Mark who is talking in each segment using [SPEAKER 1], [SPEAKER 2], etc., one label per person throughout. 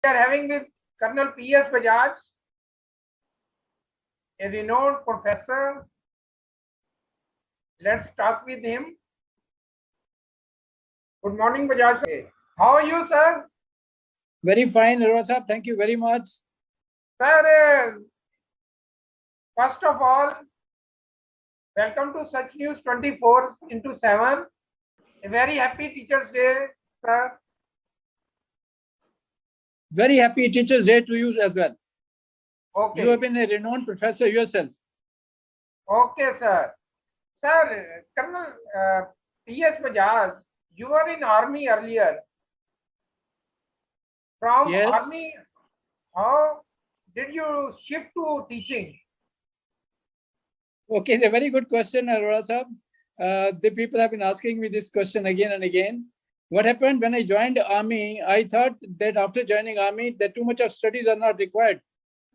[SPEAKER 1] are having with Colonel P.S. Bajaj, a renowned professor. Let's talk with him. Good morning, Bajaj. How are you, sir?
[SPEAKER 2] Very fine, Arora sir. Thank you very much.
[SPEAKER 1] Sir, first of all, welcome to Sach News 24/7. A very happy Teachers' Day, sir.
[SPEAKER 2] Very happy Teachers' Day to you as well.
[SPEAKER 1] Okay.
[SPEAKER 2] You have been a renowned professor yourself.
[SPEAKER 1] Okay, sir. Sir, Colonel P.S. Bajaj, you were in army earlier. From
[SPEAKER 2] Yes.
[SPEAKER 1] army, how did you shift to teaching?
[SPEAKER 2] Okay, it's a very good question, Arora sir. The people have been asking me this question again and again. What happened when I joined the army, I thought that after joining army, that too much of studies are not required.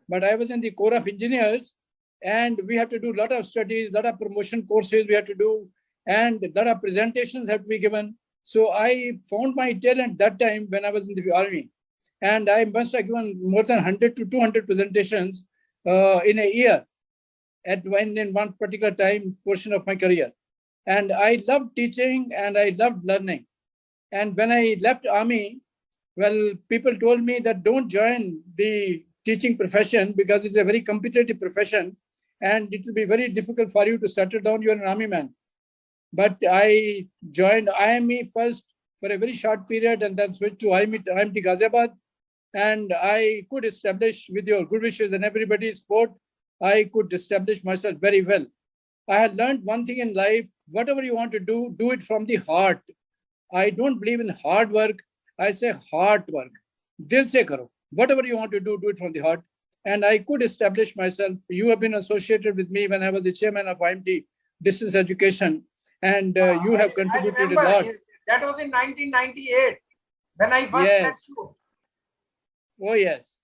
[SPEAKER 2] But I was in the Corps of Engineers, and we have to do a lot of studies, a lot of promotion courses we have to do, and a lot of presentations have to be given. So I found my talent that time when I was in the army. And I must have given more than 100 to 200 presentations in a year in one particular time portion of my career. And I loved teaching and I loved learning. And when I left army, well, people told me that don't join the teaching profession because it's a very competitive profession and it will be very difficult for you to settle down. You're an army man. But I joined IME first for a very short period and then switched to IMT Ghaziabad. And I could establish, with your good wishes and everybody's support, I could establish myself very well. I had learned one thing in life: whatever you want to do it from the heart. I don't believe in hard work. I say hard work. Dil se karo. Whatever you want to do it from the heart. And I could establish myself. You have been associated with me when I was the chairman of IMT Distance Education. And you have contributed a lot.
[SPEAKER 1] That was in 1998 when I first met you.
[SPEAKER 2] Oh, yes.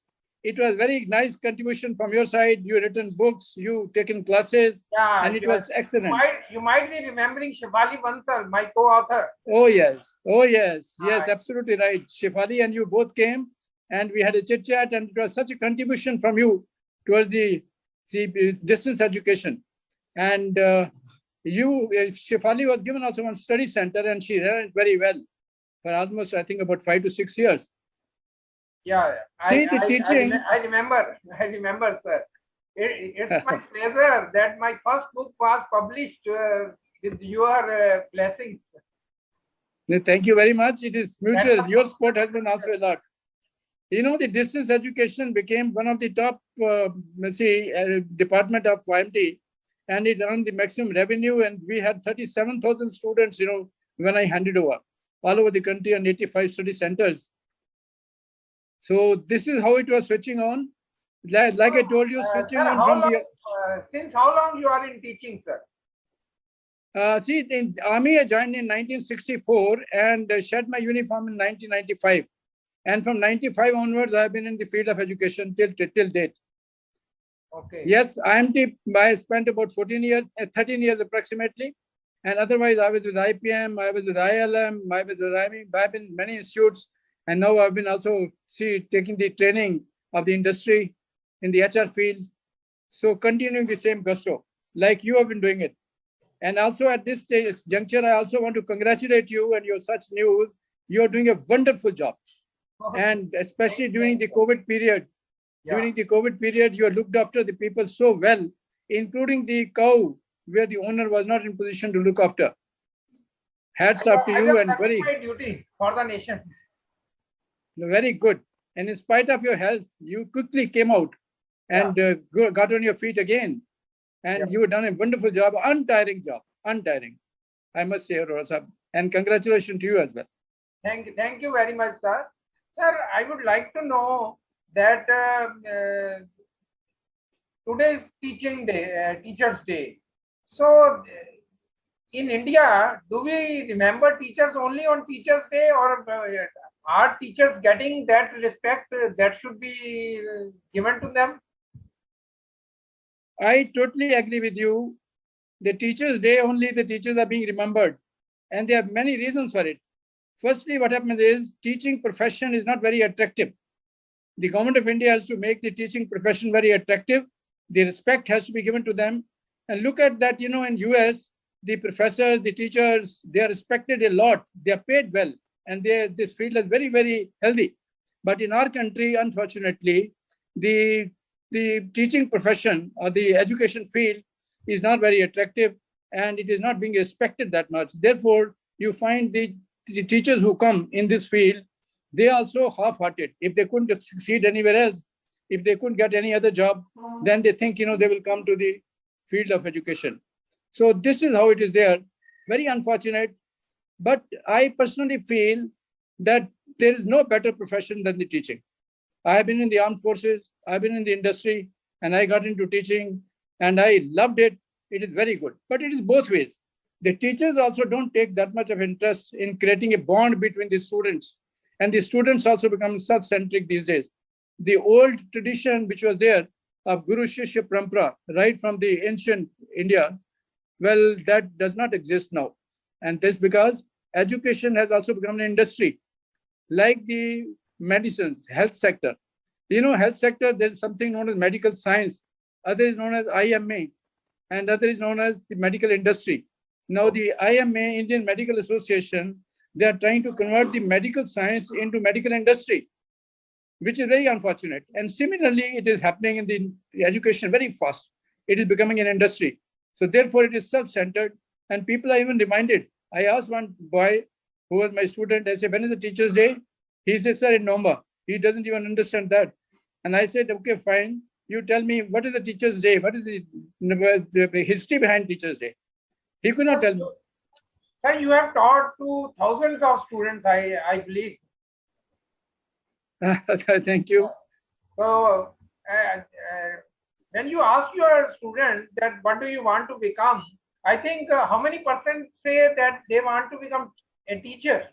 [SPEAKER 2] It was very nice contribution from your side. You written books, you taken classes, and it was excellent.
[SPEAKER 1] You might be remembering Shefali Bansal, my co-author.
[SPEAKER 2] Oh, yes. Oh, yes. Yes, absolutely right. Shefali and you both came and we had a chit chat, and it was such a contribution from you towards the distance education. And Shefali was given also one study center and she ran it very well for almost, I think, about 5 to 6 years.
[SPEAKER 1] Yeah, I remember, sir. It's my pleasure that my first book was published with your blessings.
[SPEAKER 2] Thank you very much. It is mutual. Your support has been also a lot. You know, the distance education became one of the top department of IMT, and it earned the maximum revenue. And we had 37,000 students, when I handed over all over the country and 85 study centers. So this is how it was switching on. Like I told you, switching
[SPEAKER 1] sir,
[SPEAKER 2] on from the...
[SPEAKER 1] Since how long you are in teaching, sir?
[SPEAKER 2] See, in army I joined in 1964 and shed my uniform in 1995. And from 95 onwards, I have been in the field of education till date.
[SPEAKER 1] Okay.
[SPEAKER 2] Yes, I spent about 13 years approximately. And otherwise, I was with IPM, I was with ILM, I was with IME, I've been in many institutes. And now I've been also taking the training of the industry in the HR field. So continuing the same gusto, like you have been doing it. And also at this juncture, I also want to congratulate you and your Sach News. You're doing a wonderful job. And especially during the COVID period. Yeah. During the COVID period, you have looked after the people so well, including the cow, where the owner was not in position to look after. Hats off to you and very...
[SPEAKER 1] my duty for the nation.
[SPEAKER 2] Very good. And in spite of your health, you quickly came out and got on your feet again. And you have done a wonderful job, untiring job, untiring. I must say, Arora sir. And congratulations to you as well.
[SPEAKER 1] Thank you very much, sir. Sir, I would like to know that today is Teachers' Day. So in India, do we remember teachers only on Teachers' Day, or are teachers getting that respect that should be given to them?
[SPEAKER 2] I totally agree with you. The Teachers' Day, only the teachers are being remembered. And there are many reasons for it. Firstly, what happens is teaching profession is not very attractive. The government of India has to make the teaching profession very attractive. The respect has to be given to them. And look at that, in US, the professors, the teachers, they are respected a lot. They are paid well. And this field is very, very healthy. But in our country, unfortunately, the teaching profession or the education field is not very attractive, and it is not being respected that much. Therefore, you find the teachers who come in this field, they are also half-hearted. If they couldn't succeed anywhere else, if they couldn't get any other job, then they think, they will come to the field of education. So this is how it is there. Very unfortunate. But I personally feel that there is no better profession than the teaching. I have been in the armed forces, I've been in the industry, and I got into teaching, and I loved it. It is very good. But it is both ways. The teachers also don't take that much of interest in creating a bond between the students. And the students also become self-centric these days. The old tradition which was there of Guru Shishya Parampara, right from the ancient India, well, that does not exist now. And this because education has also become an industry, like the medicines, health sector. Health sector, there's something known as medical science, other is known as IMA, and other is known as the medical industry. Now the IMA, Indian Medical Association, they are trying to convert the medical science into medical industry, which is very unfortunate. And similarly, it is happening in the education very fast. It is becoming an industry. So therefore, it is self-centered, and people are even reminded. I asked one boy who was my student, I said, when is the Teacher's Day? He said, sir, in November. He doesn't even understand that. And I said, okay, fine. You tell me, what is the Teacher's Day? What is the history behind Teacher's Day? He could not tell me.
[SPEAKER 1] Sir, you have taught to thousands of students, I believe.
[SPEAKER 2] Thank you.
[SPEAKER 1] So, when you ask your students that what do you want to become, I think how many percent say that they want to become a teacher?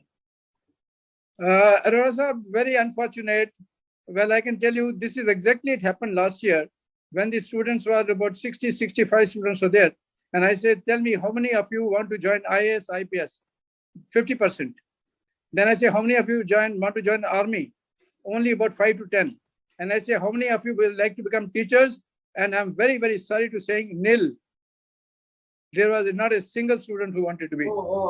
[SPEAKER 2] Arora sir, very unfortunate. Well, I can tell you this is exactly it happened last year when the students were about 60, 65 students were there. And I said, tell me how many of you want to join IAS, IPS? 50%. Then I say, how many of you want to join the army? Only about 5 to 10. And I say, how many of you will like to become teachers? And I'm very, very sorry to say nil. There was not a single student who wanted to be.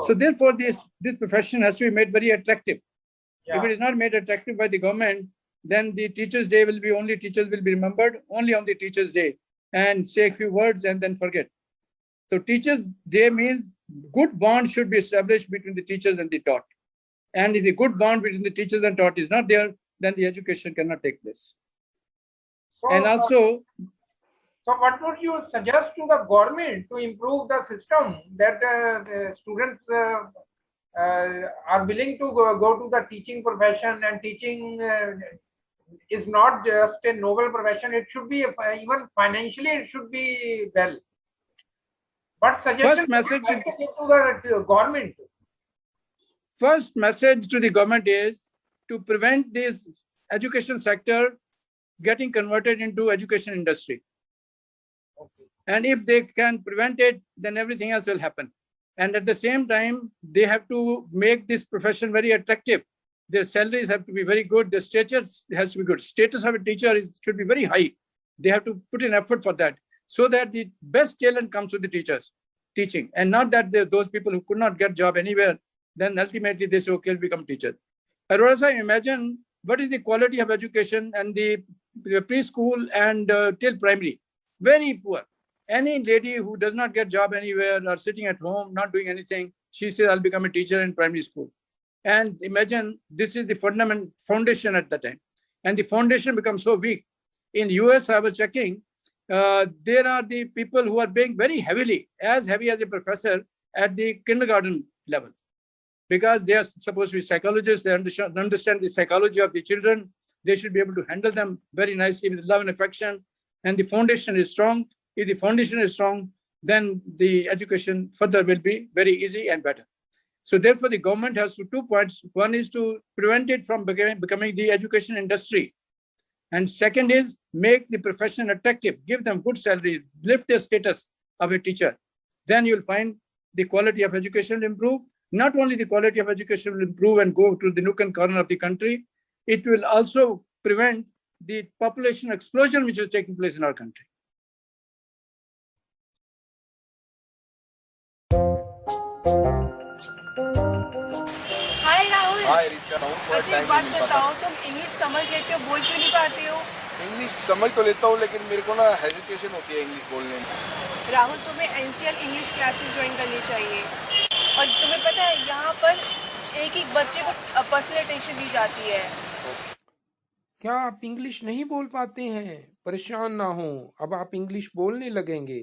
[SPEAKER 2] So therefore, this profession has to be made very attractive. Yeah. If it is not made attractive by the government, then the Teachers' Day will be only teachers will be remembered only on the Teachers' Day and say a few words and then forget. So Teachers' Day means good bond should be established between the teachers and the taught. And if the good bond between the teachers and taught is not there, then the education cannot take place. So, and also,
[SPEAKER 1] so what would you suggest to the government to improve the system that the students are willing to go to the teaching profession, and teaching is not just a noble profession, it should be even financially it should be well. What suggestion would you like to give to the government?
[SPEAKER 2] First message to the government is to prevent this education sector getting converted into education industry. Okay. And if they can prevent it, then everything else will happen. And at the same time, they have to make this profession very attractive. Their salaries have to be very good. The status has to be good. Status of a teacher should be very high. They have to put in effort for that, so that the best talent comes to the teachers teaching, and not that those people who could not get job anywhere, then ultimately they say, okay, I'll become teacher. Arora sir, imagine what is the quality of education and the preschool and till primary. Very poor. Any lady who does not get job anywhere or sitting at home, not doing anything, she says, I'll become a teacher in primary school. And imagine this is the foundation at that time. And the foundation becomes so weak. In US, I was checking, there are the people who are paying very heavily, as heavy as a professor at the kindergarten level, because they are supposed to be psychologists. They understand the psychology of the children. They should be able to handle them very nicely with love and affection. And the foundation is strong. If the foundation is strong, then the education further will be very easy and better. So therefore, the government has 2 points. One is to prevent it from becoming the education industry. And second is make the profession attractive, give them good salary, lift the status of a teacher. Then you'll find the quality of education will improve. Not only the quality of education will improve and go to the nook and corner of the country, it will also prevent the population explosion which is taking place in our country.
[SPEAKER 3] हाय राहुल।
[SPEAKER 4] हाय रिचा हूँ।
[SPEAKER 3] अच्छा एक बात बताओ, तुम English समझ लेते हो, बोल क्यों नहीं पाते हो?
[SPEAKER 4] इंग्लिश समझ तो लेता हूँ लेकिन मेरे को ना हेजिटेशन होती है इंग्लिश बोलने में।
[SPEAKER 3] राहुल, तुम्हें एनसीएल इंग्लिश क्लासेस ज्वाइन करनी चाहिए। और तुम्हें पता है यहाँ पर एक एक बच्चे को पर्सनल अटेंशन दी जाती है।
[SPEAKER 5] क्या आप इंग्लिश नहीं बोल पाते हैं? परेशान ना हो, अब आप इंग्लिश बोलने लगेंगे।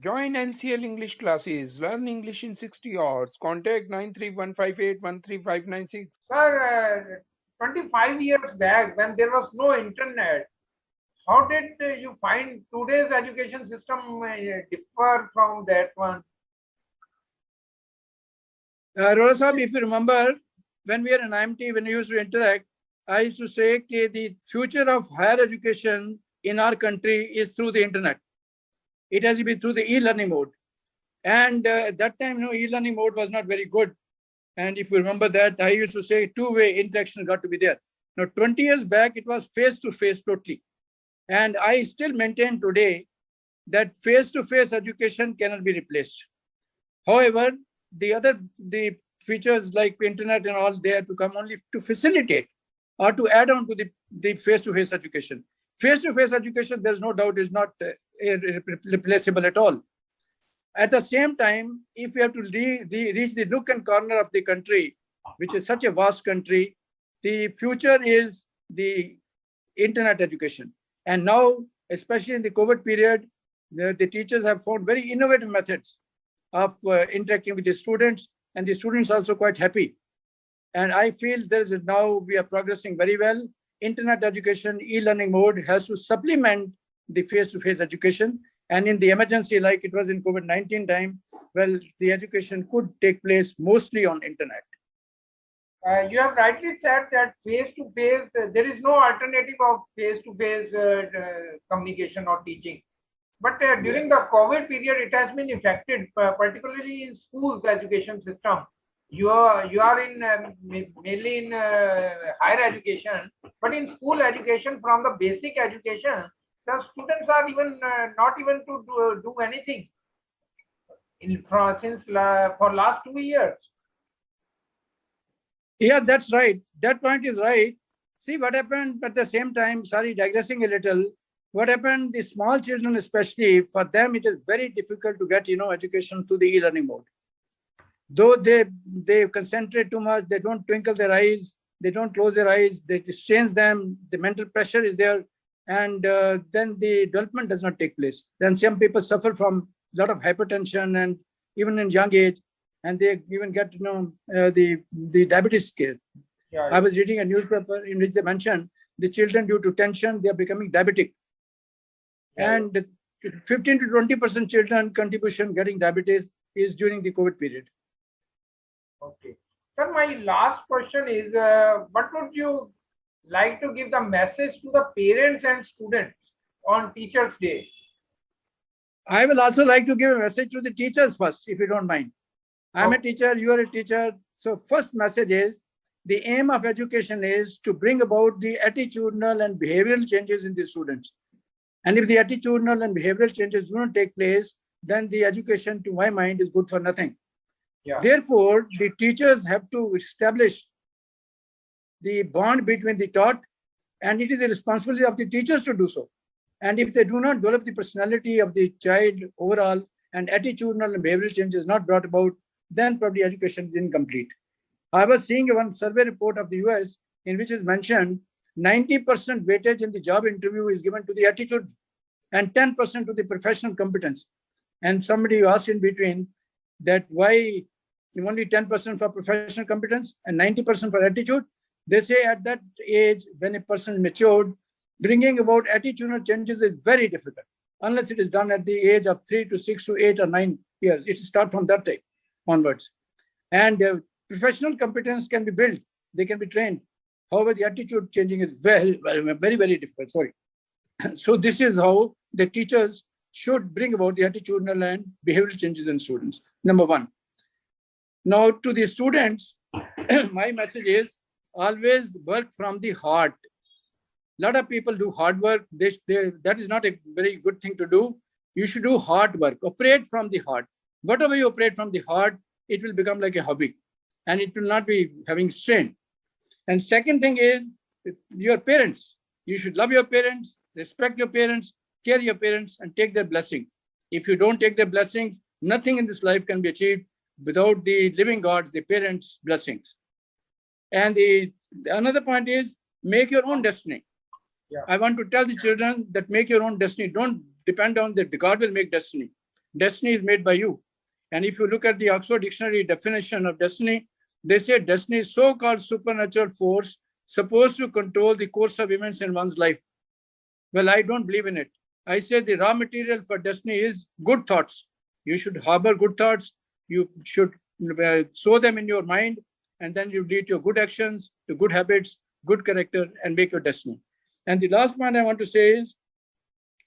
[SPEAKER 5] Join NCL English classes. Learn English in 60 hours. Contact 93158
[SPEAKER 1] Sir, 25 years back when there was no internet, how did you find today's education system differ from that one?
[SPEAKER 2] Arora Sahab, if you remember, when we were in IMT, when we used to interact, I used to say that the future of higher education in our country is through the internet. It has to be through the e-learning mode. And at that time, e-learning mode was not very good. And if you remember that, I used to say two-way interaction got to be there. Now, 20 years back, it was face-to-face totally. And I still maintain today that face-to-face education cannot be replaced. However, the features like internet and all, they have to come only to facilitate or to add on to the face-to-face education. Face-to-face education, there's no doubt, is not replaceable at all. At the same time, if we have to reach the nook and corner of the country, which is such a vast country, the future is the internet education. And now, especially in the COVID period, the teachers have found very innovative methods of interacting with the students, and the students are also quite happy. And I feel now we are progressing very well. Internet education, e-learning mode has to supplement the face-to-face education. And in the emergency, like it was in COVID-19 time, well, the education could take place mostly on internet.
[SPEAKER 1] You have rightly said that face-to-face, there is no alternative of face-to-face communication or teaching. But during the COVID period, it has been affected, particularly in schools education system. You are in mainly in higher education, but in school education, from the basic education, the students are even not even to do anything for last 2 years.
[SPEAKER 2] Yeah, that's right. That point is right. See what happened at the same time, sorry, digressing a little, what happened, the small children especially, for them it is very difficult to get, education through the e-learning mode. Though they concentrate too much, they don't twinkle their eyes, they don't close their eyes, they change them, the mental pressure is there, and then the development does not take place. Then some people suffer from a lot of hypertension, and even in young age, and they even get the diabetes care.
[SPEAKER 1] Yeah,
[SPEAKER 2] I was reading a newspaper in which they mentioned the children, due to tension, they are becoming diabetic.
[SPEAKER 1] Yeah.
[SPEAKER 2] And 15 to 20% children contribution getting diabetes is during the COVID period.
[SPEAKER 1] Okay. Sir, my last question is, what would you like to give the message to the parents and students on Teachers' Day?
[SPEAKER 2] I will also like to give a message to the teachers first, if you don't mind. I'm a teacher, you are a teacher. So first message is, the aim of education is to bring about the attitudinal and behavioral changes in the students. And if the attitudinal and behavioral changes do not take place, then the education, to my mind, is good for nothing.
[SPEAKER 1] Yeah.
[SPEAKER 2] Therefore, the teachers have to establish the bond between the taught, and it is the responsibility of the teachers to do so. And if they do not develop the personality of the child overall, and attitudinal and behavioral change is not brought about, then probably education is incomplete. I was seeing one survey report of the US in which is mentioned 90% weightage in the job interview is given to the attitude and 10% to the professional competence. And somebody asked in between that why only 10% for professional competence and 90% for attitude. They say at that age, when a person is matured, bringing about attitudinal changes is very difficult, unless it is done at the age of 3 to 6 to 8 or 9 years. It starts from that time onwards. And professional competence can be built, they can be trained. However, the attitude changing is very, very difficult. Sorry. So this is how the teachers should bring about the attitudinal and behavioral changes in students. Number one. Now to the students, my message is always work from the heart. lot of people do hard work. That is not a very good thing to do. You should do hard work. Operate from the heart. Whatever you operate from the heart, it will become like a hobby, and it will not be having strain. And second thing is your parents. You should love your parents, respect your parents, care your parents, and take their blessings. If you don't take their blessings, nothing in this life can be achieved without the living God's, the parents' blessings. And another point is make your own destiny.
[SPEAKER 1] Yeah.
[SPEAKER 2] I want to tell the children that make your own destiny. Don't depend on that God will make destiny. Destiny is made by you. And if you look at the Oxford Dictionary definition of destiny, they say destiny is so-called supernatural force supposed to control the course of events in one's life. Well, I don't believe in it. I say the raw material for destiny is good thoughts. You should harbor good thoughts. You should sow them in your mind, and then you lead your good actions to good habits, good character, and make your destiny. And the last point I want to say is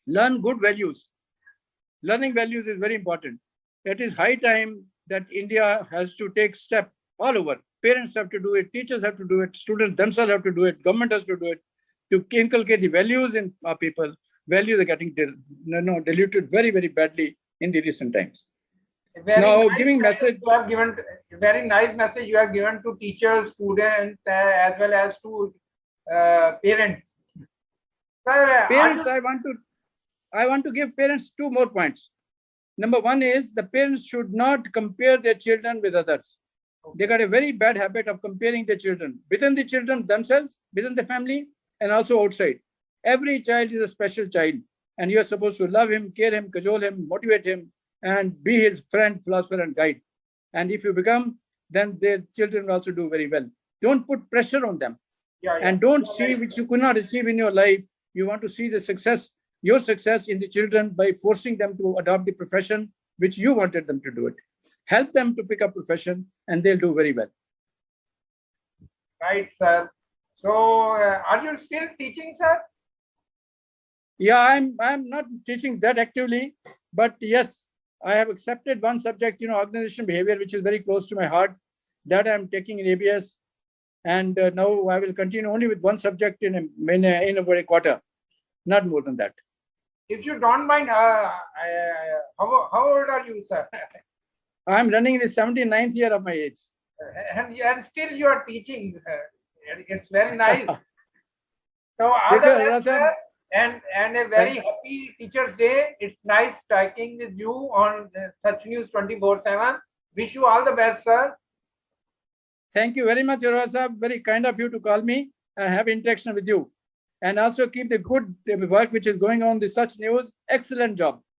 [SPEAKER 2] learn good values. Learning values is very important. It is high time that India has to take step all over. Parents have to do it, teachers have to do it, students themselves have to do it, government has to do it, to inculcate the values in our people. Values are getting diluted very, very badly in the recent times. Now, giving message.
[SPEAKER 1] You have given very nice message you have given to teachers, students, as well as to parents. Sir,
[SPEAKER 2] Parents, I want to give parents two more points. Number one is the parents should not compare their children with others. They got a very bad habit of comparing their children within the children themselves, within the family, and also outside. Every child is a special child, and you are supposed to love him, care him, cajole him, motivate him, and be his friend, philosopher, and guide. And if you become, then their children will also do very well. Don't put pressure on them. And don't see which you could not achieve in your life. You want to see the success, your success in the children by forcing them to adopt the profession which you wanted them to do it. Help them to pick up profession, and they'll do very well.
[SPEAKER 1] Right, sir. So, are you still teaching, sir?
[SPEAKER 2] Yeah, I'm not teaching that actively, but yes, I have accepted one subject, organizational behavior, which is very close to my heart. That I'm taking in ABS, and now I will continue only with one subject in a quarter, not more than that.
[SPEAKER 1] If you don't mind, how old are you, sir?
[SPEAKER 2] I'm running the 79th year of my age.
[SPEAKER 1] And still you are teaching. It's very nice. So, and a very happy Teachers' Day. It's nice talking with you on Sach News 24/7. Wish you all the best, sir.
[SPEAKER 2] Thank you very much, Arora sahab. Very kind of you to call me and have interaction with you. And also keep the good work which is going on the Sach News. Excellent job.